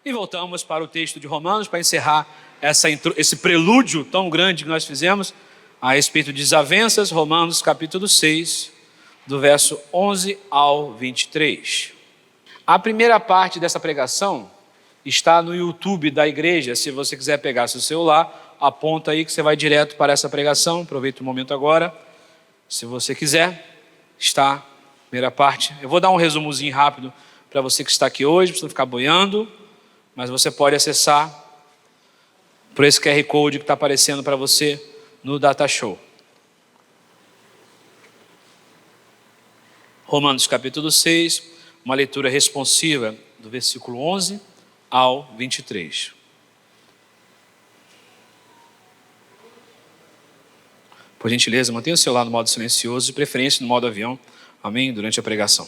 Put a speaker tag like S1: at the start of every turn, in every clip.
S1: E voltamos para o texto de Romanos para encerrar esse prelúdio tão grande que nós fizemos a respeito de desavenças. Romanos capítulo 6, do verso 11 ao 23. A primeira parte dessa pregação está no YouTube da igreja. Se você quiser pegar seu celular, aponta aí que você vai direto para essa pregação. Aproveita o momento agora. Se você quiser, está a primeira parte. Eu vou dar um resumozinho rápido para você que está aqui hoje, para você não ficar boiando, mas você pode acessar por esse QR Code que está aparecendo para você no Data Show. Romanos capítulo 6, uma leitura responsiva do versículo 11 ao 23. Por gentileza, mantenha o celular no modo silencioso, de preferência no modo avião, amém? Durante a pregação.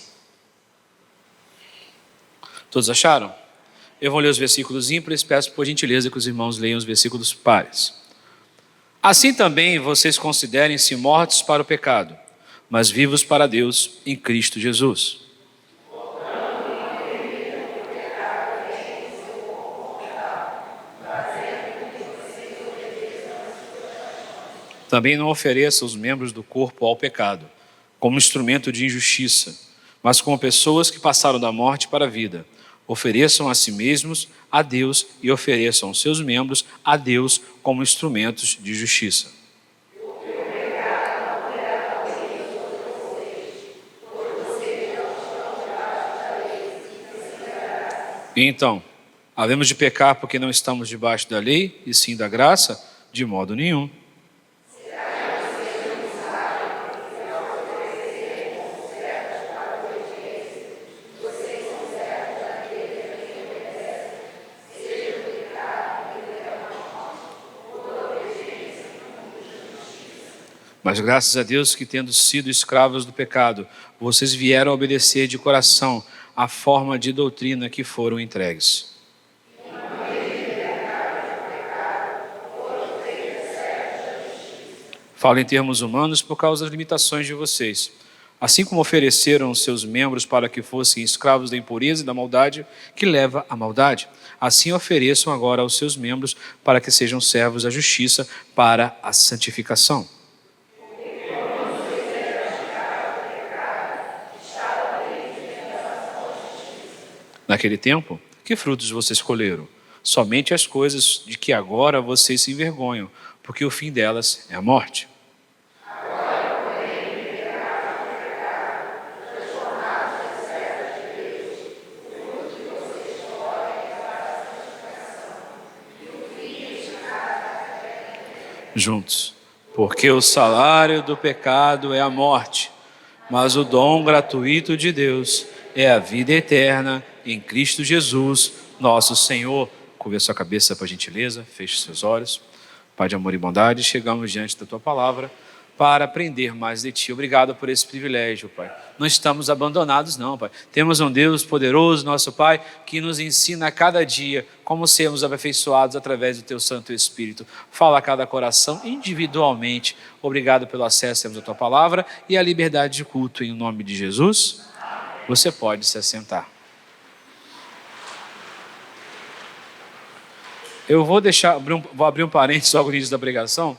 S1: Todos acharam? Eu vou ler os versículos ímpares, peço por gentileza que os irmãos leiam os versículos pares. Assim também vocês considerem-se mortos para o pecado, mas vivos para Deus em Cristo Jesus. Também não ofereça os membros do corpo ao pecado, como instrumento de injustiça, mas como pessoas que passaram da morte para a vida. Ofereçam a si mesmos a Deus e ofereçam os seus membros a Deus como instrumentos de justiça. Então, havemos de pecar porque não estamos debaixo da lei, e sim da graça? De modo nenhum. Mas graças a Deus que, tendo sido escravos do pecado, vocês vieram a obedecer de coração a forma de doutrina que foram entregues. Falo em termos humanos por causa das limitações de vocês. Assim como ofereceram os seus membros para que fossem escravos da impureza e da maldade que leva à maldade, assim ofereçam agora os seus membros para que sejam servos da justiça para a santificação. Naquele tempo, que frutos vocês colheram? Somente as coisas de que agora vocês se envergonham, porque o fim delas é a morte. Juntos. Porque o salário do pecado é a morte, mas o dom gratuito de Deus é a vida eterna em Cristo Jesus, nosso Senhor. Curva sua cabeça, por gentileza, feche seus olhos. Pai de amor e bondade, chegamos diante da Tua palavra para aprender mais de Ti. Obrigado por esse privilégio, Pai. Não estamos abandonados, não, Pai. Temos um Deus poderoso, nosso Pai, que nos ensina a cada dia como sermos aperfeiçoados através do Teu Santo Espírito. Fala a cada coração individualmente. Obrigado pelo acesso à Tua palavra e a liberdade de culto em nome de Jesus. Você pode se assentar. Eu vou abrir um parênteses logo no início da pregação,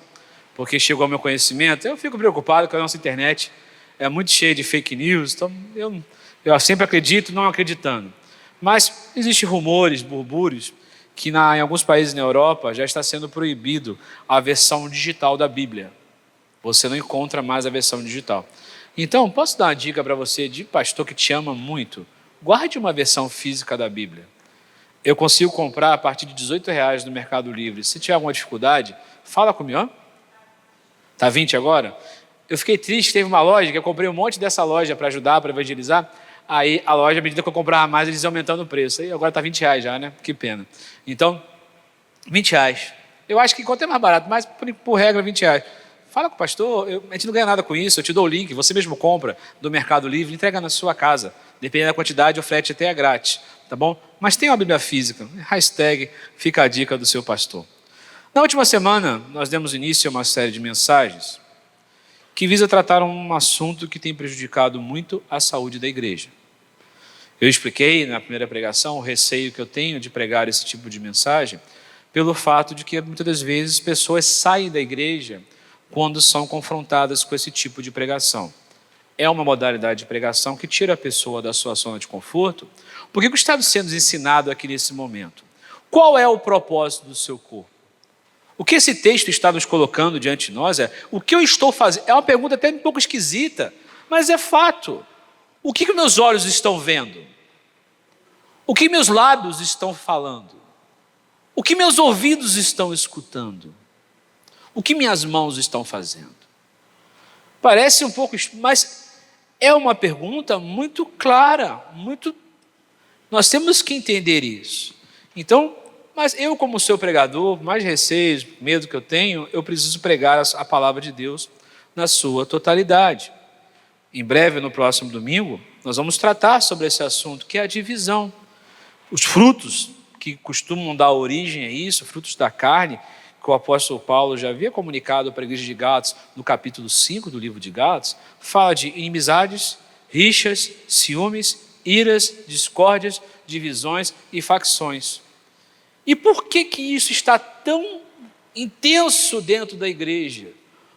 S1: porque chegou ao meu conhecimento. Eu fico preocupado com a nossa internet, é muito cheia de fake news, então eu sempre acredito não acreditando. Mas existem rumores, burbúrios, que em alguns países na Europa já está sendo proibido a versão digital da Bíblia. Você não encontra mais a versão digital. Então, posso dar uma dica para você de pastor que te ama muito? Guarde uma versão física da Bíblia. Eu consigo comprar a partir de R$18 no Mercado Livre. Se tiver alguma dificuldade, fala comigo. Está 20 agora? Eu fiquei triste, teve uma loja que eu comprei um monte dessa loja para ajudar, para evangelizar. Aí a loja, à medida que eu comprava mais, eles iam aumentando o preço. Aí agora está R$20 já, né? Que pena. Então, R$20. Eu acho que enquanto é mais barato, mas por regra R$20. Fala com o pastor, a gente não ganha nada com isso, eu te dou o link, você mesmo compra do Mercado Livre, entrega na sua casa. Dependendo da quantidade, o frete até é grátis, tá bom? Mas tem uma Bíblia física, hashtag fica a dica do seu pastor. Na última semana, nós demos início a uma série de mensagens que visa tratar um assunto que tem prejudicado muito a saúde da igreja. Eu expliquei na primeira pregação o receio que eu tenho de pregar esse tipo de mensagem, pelo fato de que muitas das vezes pessoas saem da igreja quando são confrontadas com esse tipo de pregação. É uma modalidade de pregação que tira a pessoa da sua zona de conforto, porque o que está sendo ensinado aqui nesse momento? Qual é o propósito do seu corpo? O que esse texto está nos colocando diante de nós é: o que eu estou fazendo? É uma pergunta até um pouco esquisita, mas é fato. O que meus olhos estão vendo? O que meus lábios estão falando? O que meus ouvidos estão escutando? O que minhas mãos estão fazendo? Parece um pouco, mas é uma pergunta muito clara, nós temos que entender isso. Então, mas eu, como seu pregador, mais receios, medo que eu tenho, eu preciso pregar a palavra de Deus na sua totalidade. Em breve, no próximo domingo, nós vamos tratar sobre esse assunto, que é a divisão. Os frutos que costumam dar origem a isso, frutos da carne, que o apóstolo Paulo já havia comunicado para a igreja de Gálatas, no capítulo 5 do livro de Gálatas, fala de inimizades, rixas, ciúmes, iras, discórdias, divisões e facções. E por que isso está tão intenso dentro da igreja?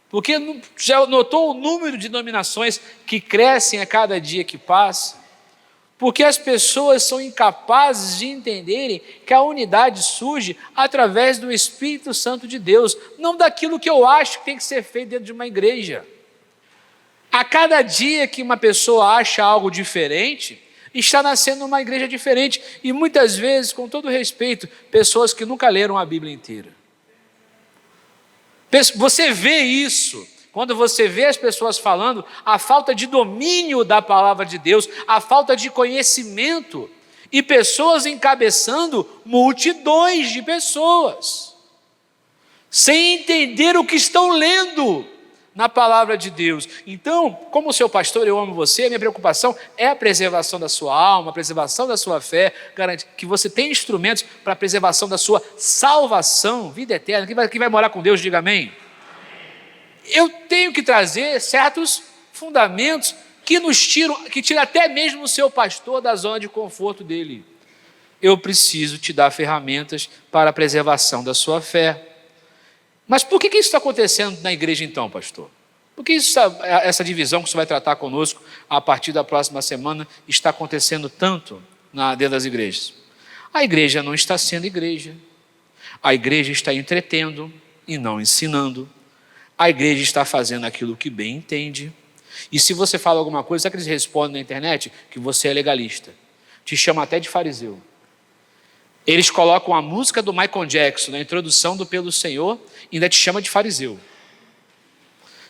S1: Porque já notou o número de denominações que crescem a cada dia que passa? Porque as pessoas são incapazes de entenderem que a unidade surge através do Espírito Santo de Deus, não daquilo que eu acho que tem que ser feito dentro de uma igreja. A cada dia que uma pessoa acha algo diferente, está nascendo uma igreja diferente. E muitas vezes, com todo respeito, pessoas que nunca leram a Bíblia inteira. Você vê isso quando você vê as pessoas falando a falta de domínio da palavra de Deus, a falta de conhecimento, e pessoas encabeçando multidões de pessoas, sem entender o que estão lendo na palavra de Deus. Então, como seu pastor, eu amo você, a minha preocupação é a preservação da sua alma, a preservação da sua fé, garante que você tenha instrumentos para a preservação da sua salvação, vida eterna. Quem vai morar com Deus, diga amém. Eu tenho que trazer certos fundamentos que tiram até mesmo o seu pastor da zona de conforto dele. Eu preciso te dar ferramentas para a preservação da sua fé. Mas por que isso está acontecendo na igreja então, pastor? Por que essa divisão que você vai tratar conosco a partir da próxima semana está acontecendo tanto dentro das igrejas? A igreja não está sendo igreja. A igreja está entretendo e não ensinando. A igreja está fazendo aquilo que bem entende. E se você fala alguma coisa, sabe que eles respondem na internet? Que você é legalista. Te chamam até de fariseu. Eles colocam a música do Michael Jackson na introdução do Pelo Senhor e ainda te chama de fariseu.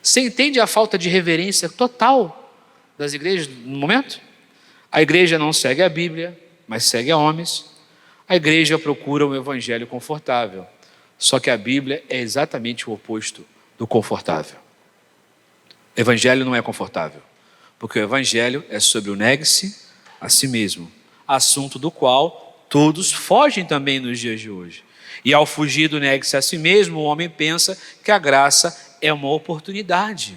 S1: Você entende a falta de reverência total das igrejas no momento? A igreja não segue a Bíblia, mas segue a homens. A igreja procura um evangelho confortável. Só que a Bíblia é exatamente o oposto do confortável. O evangelho não é confortável, porque o evangelho é sobre o negue-se a si mesmo, assunto do qual todos fogem também nos dias de hoje. E ao fugir do negue-se a si mesmo, o homem pensa que a graça é uma oportunidade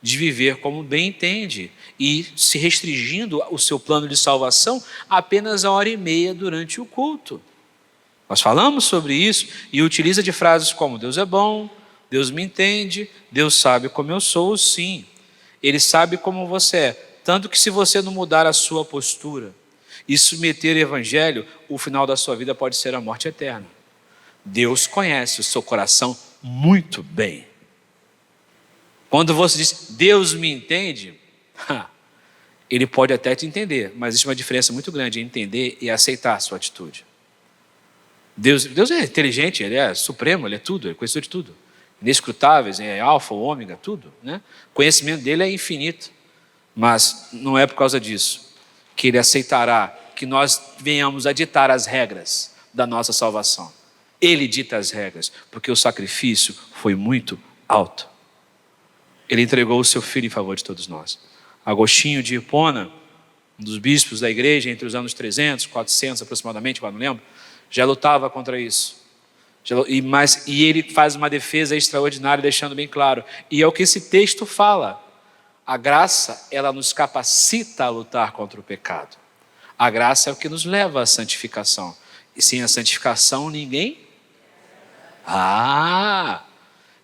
S1: de viver como bem entende e se restringindo o seu plano de salvação apenas a 1h30 durante o culto. Nós falamos sobre isso e utiliza de frases como: Deus é bom, Deus me entende, Deus sabe como eu sou. Sim, Ele sabe como você é, tanto que se você não mudar a sua postura e submeter o evangelho, o final da sua vida pode ser a morte eterna. Deus conhece o seu coração muito bem. Quando você diz, Deus me entende, Ele pode até te entender, mas existe uma diferença muito grande em entender e aceitar a sua atitude. Deus é inteligente, Ele é supremo, Ele é tudo, Ele conheceu de tudo. Inescrutáveis, é alfa, ômega, tudo, né? O conhecimento dele é infinito, mas não é por causa disso que Ele aceitará que nós venhamos a ditar as regras da nossa salvação. Ele dita as regras, porque o sacrifício foi muito alto. Ele entregou o seu filho em favor de todos nós. Agostinho de Hipona, um dos bispos da igreja entre os anos 300, 400 aproximadamente, agora não lembro, já lutava contra isso. E ele faz uma defesa extraordinária, deixando bem claro. E é o que esse texto fala. A graça, ela nos capacita a lutar contra o pecado. A graça é o que nos leva à santificação. E sem a santificação ninguém...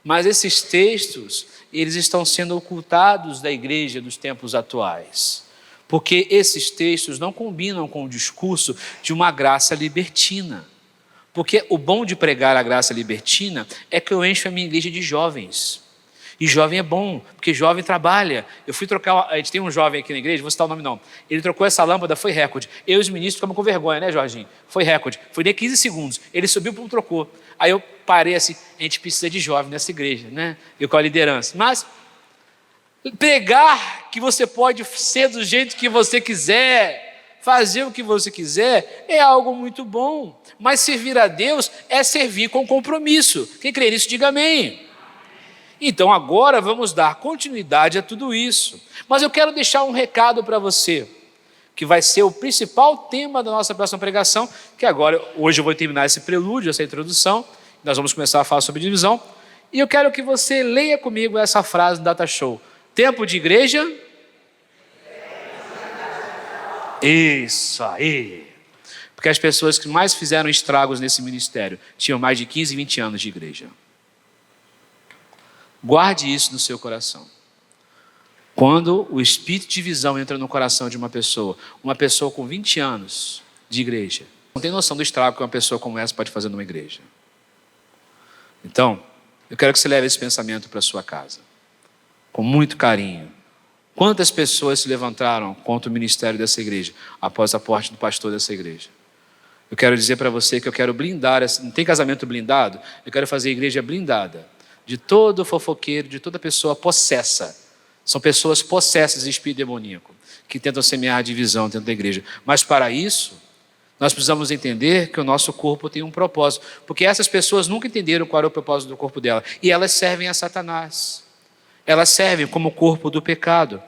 S1: Mas esses textos, eles estão sendo ocultados da igreja dos tempos atuais. Porque esses textos não combinam com o discurso de uma graça libertina. Porque o bom de pregar a graça libertina é que eu encho a minha igreja de jovens. E jovem é bom, porque jovem trabalha. Eu fui trocar, a gente tem um jovem aqui na igreja, vou citar o nome não. Ele trocou essa lâmpada, foi recorde. Eu e os ministros ficamos com vergonha, né, Jorginho? Foi recorde. Foi nem 15 segundos. Ele subiu para trocou. Aí eu parei assim, a gente precisa de jovem nessa igreja, né? E com a liderança. Mas pregar que você pode ser do jeito que você quiser, fazer o que você quiser, é algo muito bom. Mas servir a Deus é servir com compromisso. Quem crê nisso, diga amém. Então agora vamos dar continuidade a tudo isso. Mas eu quero deixar um recado para você, que vai ser o principal tema da nossa próxima pregação, que agora, hoje eu vou terminar esse prelúdio, essa introdução, nós vamos começar a falar sobre divisão, e eu quero que você leia comigo essa frase do Data Show. Tempo de igreja? Isso aí! Porque as pessoas que mais fizeram estragos nesse ministério tinham mais de 15, 20 anos de igreja. Guarde isso no seu coração. Quando o espírito de divisão entra no coração de uma pessoa com 20 anos de igreja, não tem noção do estrago que uma pessoa como essa pode fazer numa igreja. Então, eu quero que você leve esse pensamento para a sua casa, com muito carinho. Quantas pessoas se levantaram contra o ministério dessa igreja, após a morte do pastor dessa igreja? Eu quero dizer para você que eu quero blindar, não tem casamento blindado? Eu quero fazer a igreja blindada de todo fofoqueiro, de toda pessoa possessa. São pessoas possessas de espírito demoníaco, que tentam semear divisão dentro da igreja. Mas para isso, nós precisamos entender que o nosso corpo tem um propósito. Porque essas pessoas nunca entenderam qual era o propósito do corpo dela. E elas servem a Satanás. Elas servem como corpo do pecado.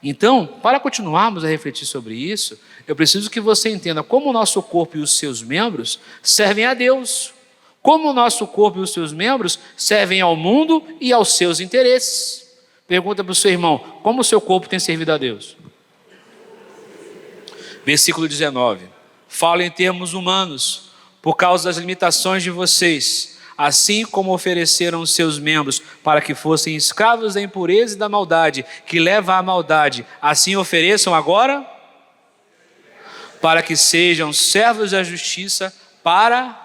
S1: Então, para continuarmos a refletir sobre isso, eu preciso que você entenda como o nosso corpo e os seus membros servem a Deus. Como o nosso corpo e os seus membros servem ao mundo e aos seus interesses. Pergunta para o seu irmão, como o seu corpo tem servido a Deus? Versículo 19. Falo em termos humanos, por causa das limitações de vocês, assim como ofereceram os seus membros para que fossem escravos da impureza e da maldade, que leva à maldade, assim ofereçam agora, para que sejam servos da justiça, para...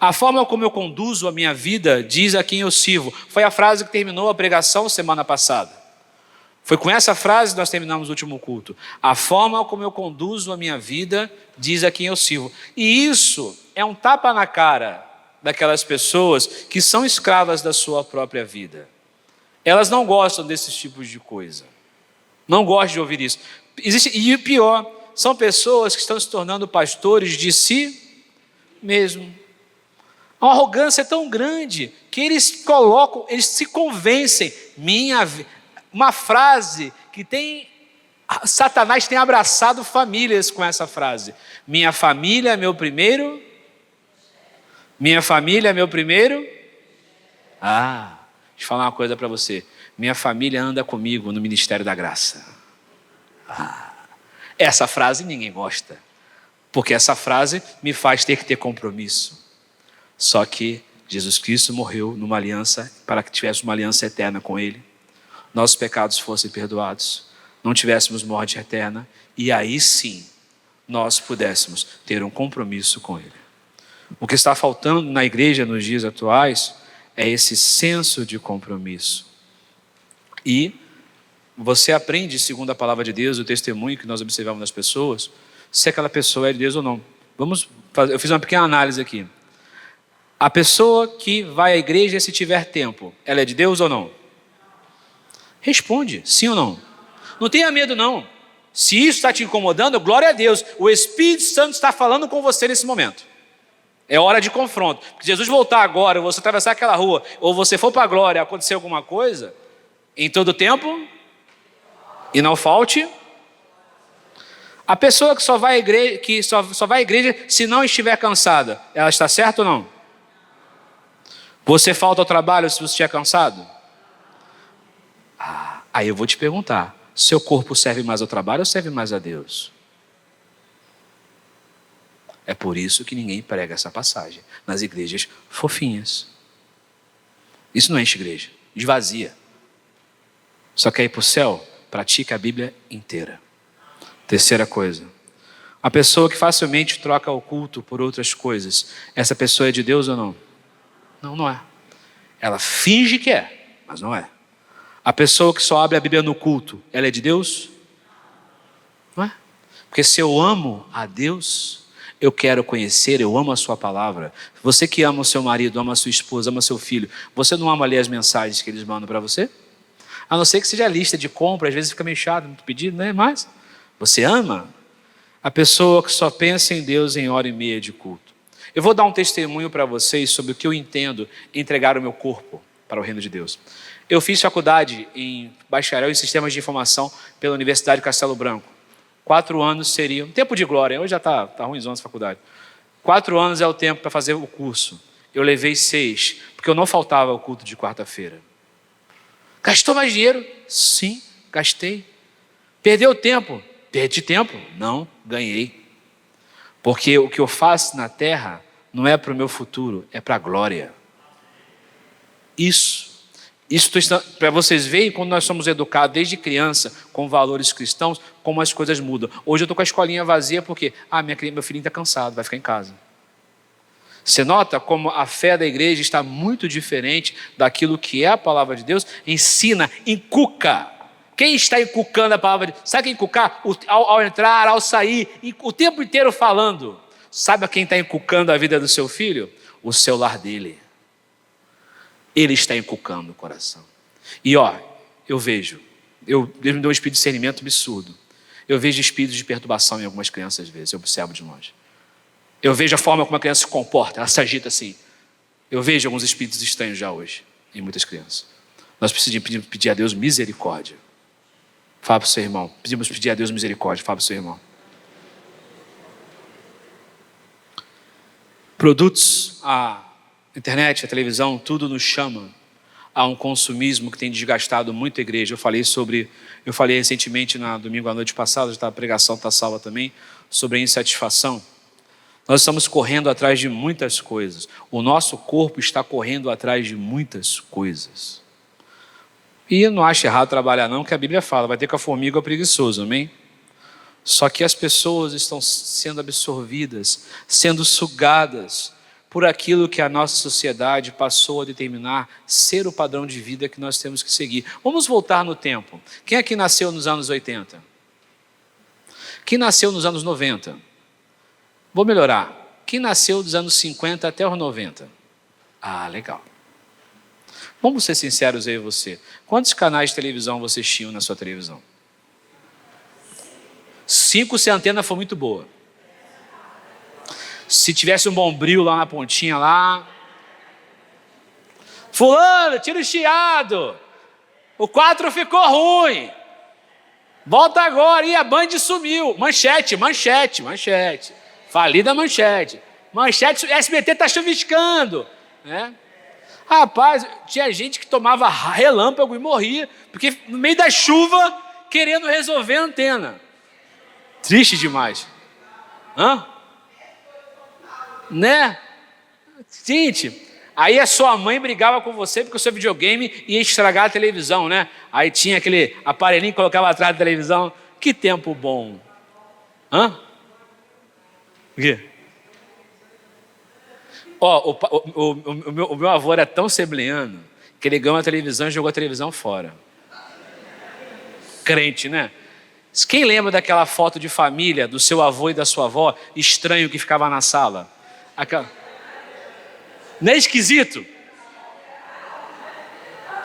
S1: A forma como eu conduzo a minha vida diz a quem eu sirvo. Foi a frase que terminou a pregação semana passada. Foi com essa frase que nós terminamos o último culto. A forma como eu conduzo a minha vida diz a quem eu sirvo. E isso é um tapa na cara daquelas pessoas que são escravas da sua própria vida. Elas não gostam desses tipos de coisa. Não gostam de ouvir isso. E o pior, são pessoas que estão se tornando pastores de si mesmo. A arrogância é tão grande que eles se convencem. Uma frase que Satanás tem abraçado famílias com essa frase. Minha família é meu primeiro. Minha família é meu primeiro. Deixa eu falar uma coisa para você. Minha família anda comigo no ministério da graça. Essa frase ninguém gosta. Porque essa frase me faz ter que ter compromisso. Só que Jesus Cristo morreu numa aliança para que tivéssemos uma aliança eterna com Ele. Nossos pecados fossem perdoados, não tivéssemos morte eterna, e aí sim nós pudéssemos ter um compromisso com Ele. O que está faltando na igreja nos dias atuais é esse senso de compromisso. E você aprende, segundo a palavra de Deus, o testemunho que nós observamos nas pessoas, se aquela pessoa é de Deus ou não. Eu fiz uma pequena análise aqui. A pessoa que vai à igreja, se tiver tempo, ela é de Deus ou não? Responde, sim ou não? Não tenha medo não. Se isso está te incomodando, glória a Deus. O Espírito Santo está falando com você nesse momento. É hora de confronto. Se Jesus voltar agora, ou você atravessar aquela rua, ou você for para a glória e acontecer alguma coisa, em todo tempo, e não falte. A pessoa que só vai à igreja se não estiver cansada, ela está certa ou não? Você falta ao trabalho se você estiver cansado? Aí eu vou te perguntar, seu corpo serve mais ao trabalho ou serve mais a Deus? É por isso que ninguém prega essa passagem nas igrejas fofinhas. Isso não enche igreja, esvazia. Só quer ir para o céu? Pratica a Bíblia inteira. Terceira coisa, a pessoa que facilmente troca o culto por outras coisas, essa pessoa é de Deus ou não? Não, não é. Ela finge que é, mas não é. A pessoa que só abre a Bíblia no culto, ela é de Deus? Não é? Porque se eu amo a Deus, eu quero conhecer, eu amo a sua palavra. Você que ama o seu marido, ama a sua esposa, ama seu filho, você não ama ler as mensagens que eles mandam para você? A não ser que seja lista de compra, às vezes fica meio chato, muito pedido, né? Mas você ama a pessoa que só pensa em Deus em hora e meia de culto. Eu vou dar um testemunho para vocês sobre o que eu entendo entregar o meu corpo para o reino de Deus. Eu fiz faculdade em bacharel em sistemas de informação pela Universidade de Castelo Branco. 4 anos seria um tempo de glória. Hoje já está ruimzão essa faculdade. 4 anos é o tempo para fazer o curso. Eu levei 6, porque eu não faltava o culto de quarta-feira. Gastou mais dinheiro? Sim, gastei. Perdeu tempo? Perdi tempo? Não, ganhei. Porque o que eu faço na terra não é para o meu futuro, é para a glória. Isso para vocês verem quando nós somos educados desde criança com valores cristãos, como as coisas mudam. Hoje eu estou com a escolinha vazia porque meu filhinho está cansado, vai ficar em casa. Você nota como a fé da igreja está muito diferente daquilo que é a palavra de Deus? Ensina, inculca. Quem está inculcando a palavra de Deus? Sabe quem inculcar? Ao entrar, ao sair, o tempo inteiro falando. Sabe a quem está inculcando a vida do seu filho? O celular dele. Ele está inculcando o coração. E eu vejo, Deus me deu um espírito de discernimento absurdo. Eu vejo espíritos de perturbação em algumas crianças às vezes, eu observo de longe. Eu vejo a forma como a criança se comporta, ela se agita assim. Eu vejo alguns espíritos estranhos já hoje, em muitas crianças. Nós precisamos pedir a Deus misericórdia. Fala para o seu irmão, precisamos pedir a Deus misericórdia, fala para o seu irmão. Produtos, a internet, a televisão, tudo nos chama a um consumismo que tem desgastado muito a igreja. Eu falei recentemente, na domingo à noite passada, a pregação está salva também, sobre a insatisfação. Nós estamos correndo atrás de muitas coisas. O nosso corpo está correndo atrás de muitas coisas. E eu não acho errado trabalhar não, que a Bíblia fala, vai ter com a formiga ou preguiçoso, amém? Só que as pessoas estão sendo absorvidas, sendo sugadas por aquilo que a nossa sociedade passou a determinar ser o padrão de vida que nós temos que seguir. Vamos voltar no tempo. Quem aqui nasceu nos anos 80? Quem nasceu nos anos 90? Vou melhorar. Quem nasceu dos anos 50 até os 90? Legal. Vamos ser sinceros aí você. Quantos canais de televisão vocês tinham na sua televisão? 5 se a antena for muito boa. Se tivesse um bombril lá na pontinha lá. Fulano, tira o chiado. O 4 ficou ruim. Volta agora. E a Band sumiu. Manchete. Falida Manchete. Manchete, SBT está chuviscando. Né? Rapaz, tinha gente que tomava relâmpago e morria, porque no meio da chuva, querendo resolver a antena. Triste demais. Né? Gente, aí a sua mãe brigava com você porque o seu videogame ia estragar a televisão, né? Aí tinha aquele aparelhinho que colocava atrás da televisão. Que tempo bom. O quê? O meu avô era tão sebleano que ele ganhou a televisão e jogou a televisão fora. Crente, né? Quem lembra daquela foto de família do seu avô e da sua avó, estranho que ficava na sala? Não é esquisito?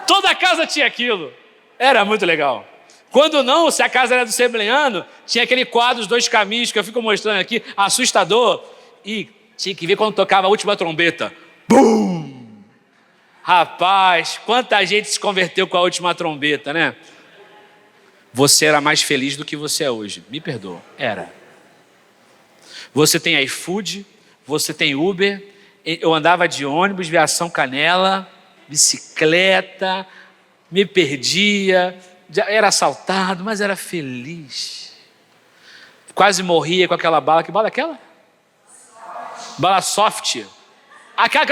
S1: Toda a casa tinha aquilo. Era muito legal. Quando não, se a casa era do sebleano, tinha aquele quadro, Os Dois Caminhos, que eu fico mostrando aqui, assustador. E tinha que ver quando tocava a última trombeta. Bum! Rapaz, quanta gente se converteu com a última trombeta, né? Você era mais feliz do que você é hoje. Me perdoa. Era. Você tem iFood, você tem Uber. Eu andava de ônibus, Viação Canela, bicicleta, me perdia, era assaltado, mas era feliz. Quase morria com aquela bala. Que bala é aquela? Bala soft. Aquela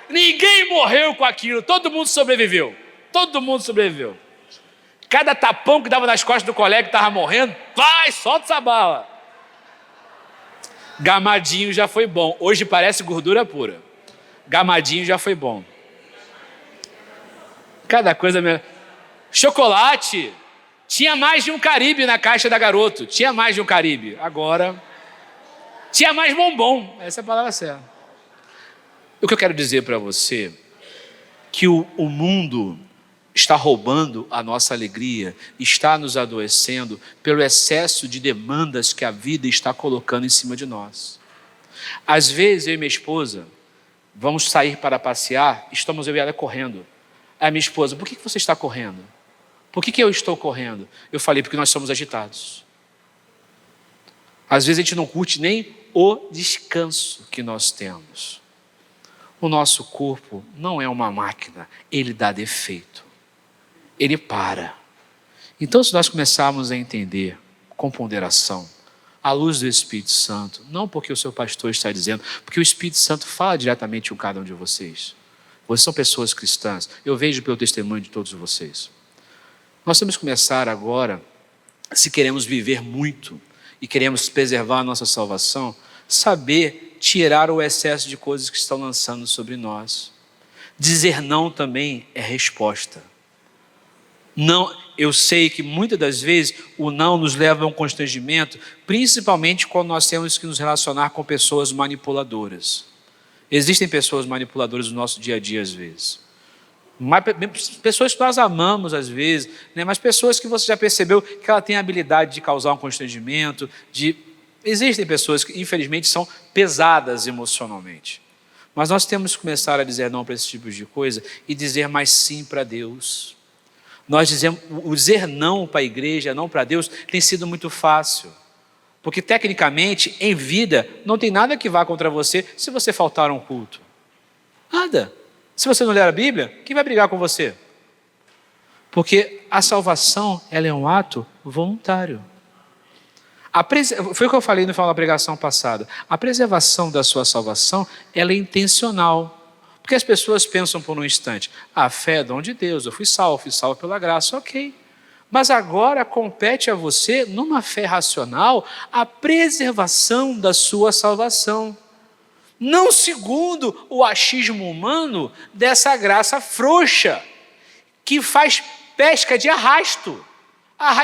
S1: ninguém morreu com aquilo, todo mundo sobreviveu. Todo mundo sobreviveu. Cada tapão que dava nas costas do colega que estava morrendo, vai, solta essa bala. Gamadinho já foi bom. Hoje parece gordura pura. Gamadinho já foi bom. Cada coisa melhor. Chocolate. Tinha mais de um Caribe na caixa da Garoto. Tinha mais de um Caribe. Agora, tinha mais bombom. Essa é a palavra certa. O que eu quero dizer para você, que o mundo está roubando a nossa alegria, está nos adoecendo pelo excesso de demandas que a vida está colocando em cima de nós. Às vezes, eu e minha esposa, vamos sair para passear, estamos eu e ela correndo. Aí minha esposa, por que você está correndo? Por que eu estou correndo? Eu falei, porque nós somos agitados. Às vezes a gente não curte nem o descanso que nós temos. O nosso corpo não é uma máquina, ele dá defeito. Ele para. Então, se nós começarmos a entender com ponderação, à luz do Espírito Santo, não porque o seu pastor está dizendo, porque o Espírito Santo fala diretamente com cada um de vocês. Vocês são pessoas cristãs, eu vejo pelo testemunho de todos vocês. Nós temos que começar agora, se queremos viver muito e queremos preservar a nossa salvação, saber tirar o excesso de coisas que estão lançando sobre nós. Dizer não também é resposta. Não, eu sei que muitas das vezes o não nos leva a um constrangimento, principalmente quando nós temos que nos relacionar com pessoas manipuladoras. Existem pessoas manipuladoras no nosso dia a dia às vezes. Pessoas que nós amamos às vezes, né? Mas pessoas que você já percebeu que ela tem a habilidade de causar um constrangimento. Existem pessoas que infelizmente são pesadas emocionalmente. Mas nós temos que começar a dizer não para esse tipo de coisa e dizer mais sim para Deus. Nós dizemos, o dizer não para a igreja, não para Deus, tem sido muito fácil. Porque tecnicamente, em vida, não tem nada que vá contra você se você faltar a um culto. Nada. Se você não ler a Bíblia, quem vai brigar com você? Porque a salvação, ela é um ato voluntário. Foi o que eu falei no final da pregação passada. A preservação da sua salvação, ela é intencional. Porque as pessoas pensam por um instante, a fé é dom de Deus, eu fui salvo pela graça, ok. Mas agora compete a você, numa fé racional, a preservação da sua salvação. Não segundo o achismo humano dessa graça frouxa, que faz pesca de arrasto,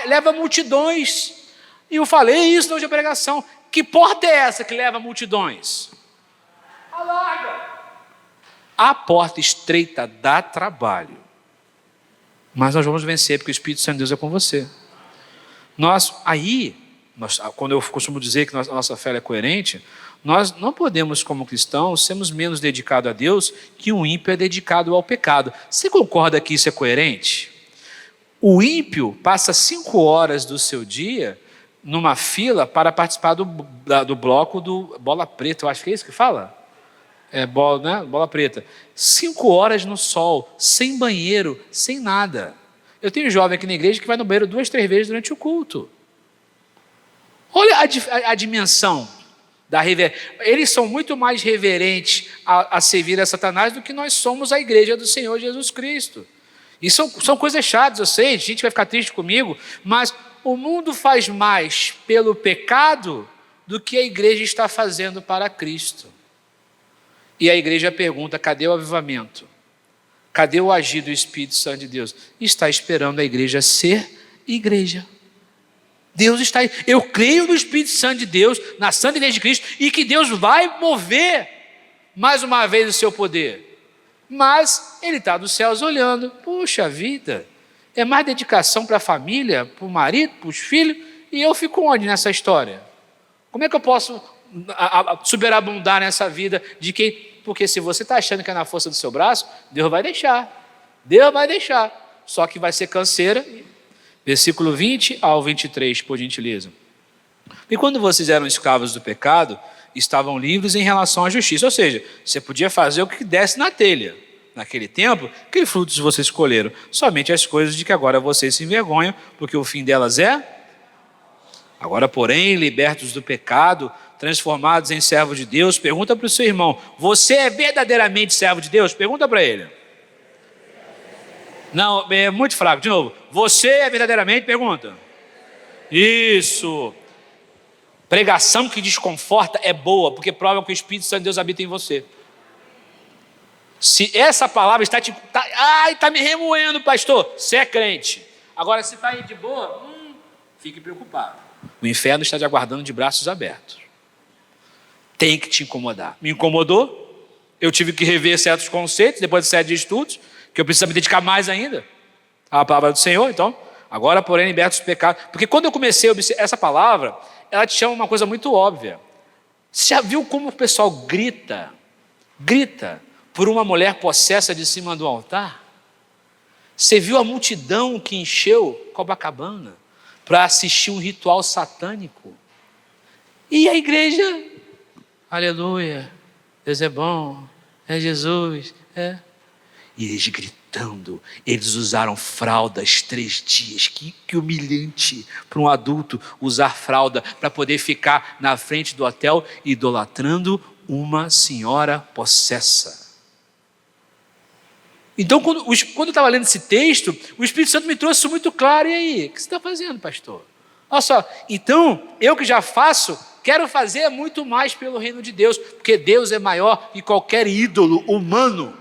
S1: leva multidões. E eu falei isso na pregação. Que porta é essa que leva multidões? Alarga. A porta estreita dá trabalho, mas nós vamos vencer, porque o Espírito Santo de Deus é com você. Quando eu costumo dizer que a nossa fé é coerente, nós não podemos, como cristãos, sermos menos dedicados a Deus que um ímpio é dedicado ao pecado. Você concorda que isso é coerente? O ímpio passa 5 horas do seu dia numa fila para participar do bloco do Bola Preta, eu acho que é isso que fala? Bola preta. 5 horas no sol, sem banheiro, sem nada. Eu tenho um jovem aqui na igreja que vai no banheiro 2, 3 vezes durante o culto. Olha a dimensão da reverência. Eles são muito mais reverentes a servir a Satanás do que nós somos a igreja do Senhor Jesus Cristo. E são coisas chatas, eu sei, a gente vai ficar triste comigo, mas o mundo faz mais pelo pecado do que a igreja está fazendo para Cristo. E a igreja pergunta, cadê o avivamento? Cadê o agir do Espírito Santo de Deus? Está esperando a igreja ser igreja. Deus está aí. Eu creio no Espírito Santo de Deus, na Santa Igreja de Cristo, e que Deus vai mover mais uma vez o seu poder. Mas Ele está dos céus olhando. Puxa vida, é mais dedicação para a família, para o marido, para os filhos, e eu fico onde nessa história? Como é que eu posso superabundar nessa vida de quem... Porque se você está achando que é na força do seu braço, Deus vai deixar. Deus vai deixar. Só que vai ser canseira. Versículo 20 ao 23, por gentileza. E quando vocês eram escravos do pecado, estavam livres em relação à justiça. Ou seja, você podia fazer o que desse na telha. Naquele tempo, que frutos vocês escolheram? Somente as coisas de que agora vocês se envergonham, porque o fim delas é... Agora, porém, libertos do pecado, transformados em servos de Deus. Pergunta para o seu irmão: você é verdadeiramente servo de Deus? Pergunta para ele. Não, é muito fraco. De novo, você é verdadeiramente? Pergunta. Isso. Pregação que desconforta é boa, porque prova que o Espírito Santo de Deus habita em você. Se essa palavra está me remoendo, pastor, você é crente. Agora, se está aí de boa, fique preocupado. O inferno está te aguardando de braços abertos. Tem que te incomodar. Me incomodou, eu tive que rever certos conceitos, depois de 7 dias de estudos, que eu preciso me dedicar mais ainda à palavra do Senhor. Então, agora, porém, libertos do pecado. Porque quando eu comecei a observar essa palavra, ela te chama uma coisa muito óbvia. Você já viu como o pessoal grita por uma mulher possessa de cima do altar? Você viu a multidão que encheu Copacabana para assistir um ritual satânico? E a igreja, aleluia, Deus é bom, é Jesus, é. E eles gritando, eles usaram fraldas 3 dias, que humilhante para um adulto usar fralda para poder ficar na frente do hotel idolatrando uma senhora possessa. Então, quando eu estava lendo esse texto, o Espírito Santo me trouxe isso muito claro. E aí, o que você está fazendo, pastor? Olha só, então, eu que já faço, quero fazer muito mais pelo reino de Deus, porque Deus é maior que qualquer ídolo humano.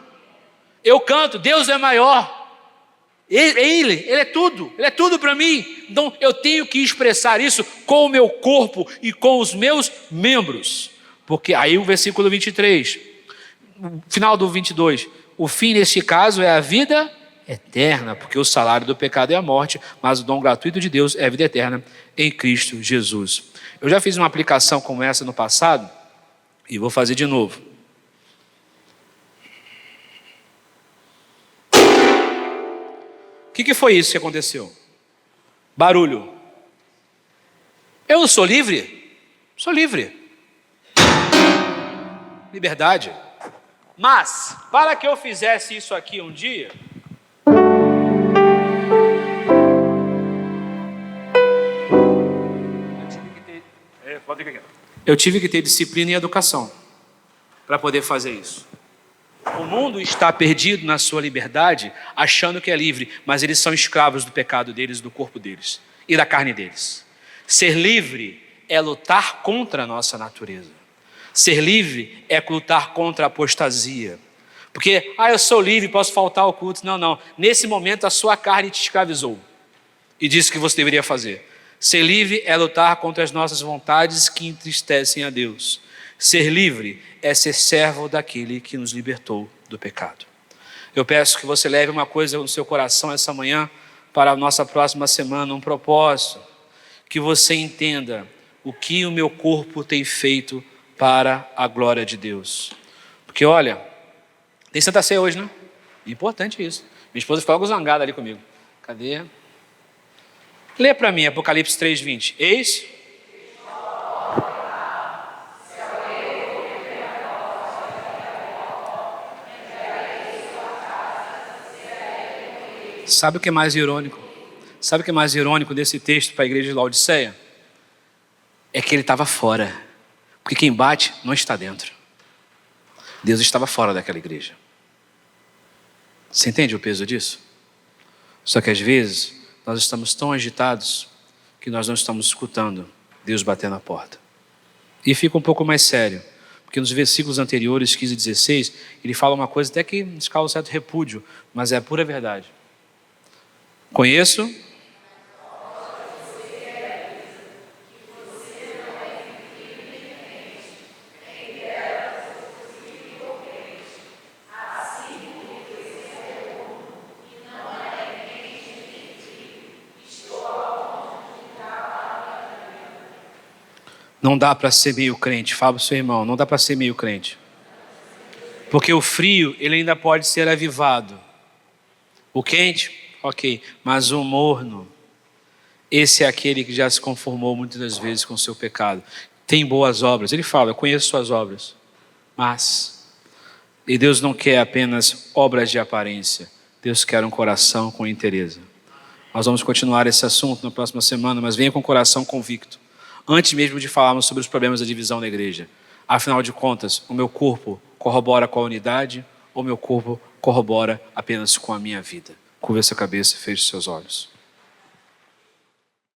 S1: Eu canto, Deus é maior. Ele é tudo para mim. Então, eu tenho que expressar isso com o meu corpo e com os meus membros. Porque aí o versículo 23, final do 22, o fim neste caso é a vida eterna, porque o salário do pecado é a morte, mas o dom gratuito de Deus é a vida eterna em Cristo Jesus. Eu já fiz uma aplicação como essa no passado e vou fazer de novo. O que foi isso que aconteceu? Barulho. Eu não sou livre? Sou livre. Liberdade. Mas, para que eu fizesse isso aqui um dia, eu tive que ter disciplina e educação para poder fazer isso. O mundo está perdido na sua liberdade, achando que é livre, mas eles são escravos do pecado deles, do corpo deles e da carne deles. Ser livre é lutar contra a nossa natureza. Ser livre é lutar contra a apostasia. Porque, eu sou livre, posso faltar ao culto. Não. Nesse momento a sua carne te escravizou e disse o que você deveria fazer. Ser livre é lutar contra as nossas vontades que entristecem a Deus. Ser livre é ser servo daquele que nos libertou do pecado. Eu peço que você leve uma coisa no seu coração essa manhã para a nossa próxima semana, um propósito. Que você entenda o que o meu corpo tem feito para a glória de Deus. Porque olha, tem Santa Ceia hoje, né? Importante isso. Minha esposa ficou algo zangada ali comigo. Cadê? Lê para mim Apocalipse 3:20. Eis... Sabe o que é mais irônico? Sabe o que é mais irônico desse texto para a igreja de Laodiceia? É que ele estava fora. Porque quem bate não está dentro. Deus estava fora daquela igreja. Você entende o peso disso? Só que às vezes nós estamos tão agitados que nós não estamos escutando Deus bater na porta. E fica um pouco mais sério. Porque nos versículos anteriores, 15 e 16, ele fala uma coisa até que nos causa certo repúdio, mas é a pura verdade. Conheço. Não dá para ser meio crente. Fala para o seu irmão, não dá para ser meio crente. Porque o frio, ele ainda pode ser avivado. O quente, ok. Mas o morno, esse é aquele que já se conformou muitas das vezes com o seu pecado. Tem boas obras. Ele fala, eu conheço suas obras. E Deus não quer apenas obras de aparência. Deus quer um coração com inteireza. Nós vamos continuar esse assunto na próxima semana, mas venha com o coração convicto. antes mesmo de falarmos sobre os problemas da divisão na igreja. Afinal de contas, o meu corpo corrobora com a unidade ou meu corpo corrobora apenas com a minha vida? Curva essa cabeça e feche seus olhos.